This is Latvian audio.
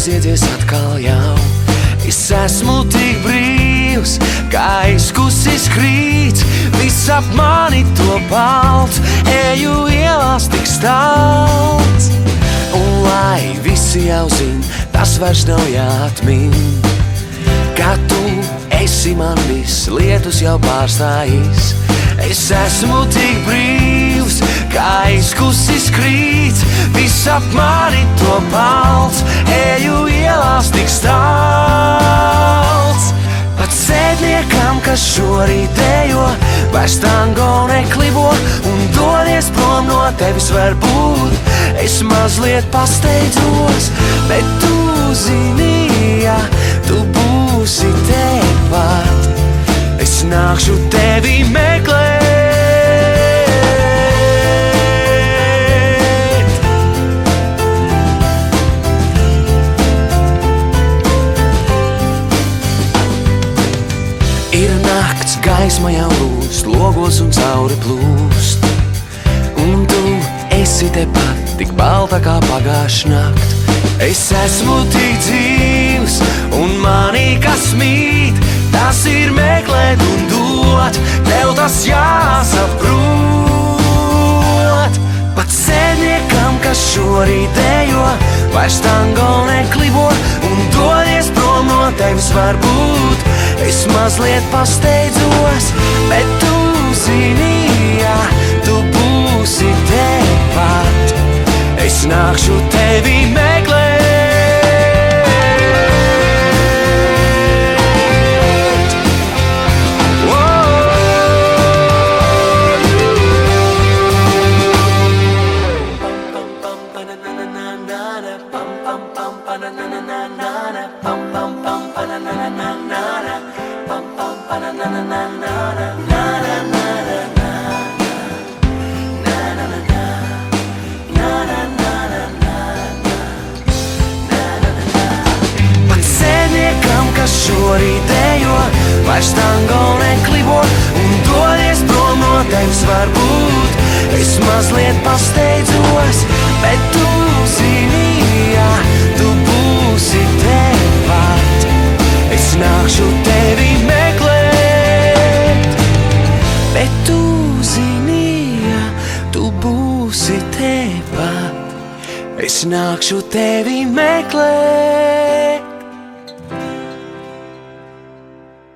iesiedzies atkal jau. Es esmu tik brīvs, kā izkusis krīts, viss ap mani to balts, eju ielās tik stāvs. Un lai visi jau zin, tas vairs nav jāatmin, ka tu esi man viss, lietus jau pārstājis. Es esmu tik brīvs, kā izkusis krīts, viss ap mani to balts, eju ielās tik stāvs. Pat sēdniekam, kas šorīt dejo, vairs tango neklibo un dodies prom no tevis varbūt. Es mazliet pasteidzos, bet tu zini, ja tu būsi tepat, es nākšu tevi meklēt. Ir nakts, gaisma jau lūst, logos un cauri plūst, un tu esi tepat, tik balta kā pagājuša nakt. Es esmu tik dzīvs, un manī kas mīt, tas ir meklēt un dot, tev tas jāsaprot. Pat sēdniekam, kas šorīt dejo, vairs tango neklibo un dodies prom no tevis varbūt. Es mazliet pasteidzos, bet tu zini, ja tu būsi tepat, es nākšu tevi meklēt. Šorīt dejo, vairs tango neklibo un dodies prom no tevis varbūt. Es mazliet pasteidzos, bet tu zini, ja tu būsi tepat, es nākšu tevi meklēt. Bet tu zini, ja tu būsi tepat, es nākšu tevi meklēt.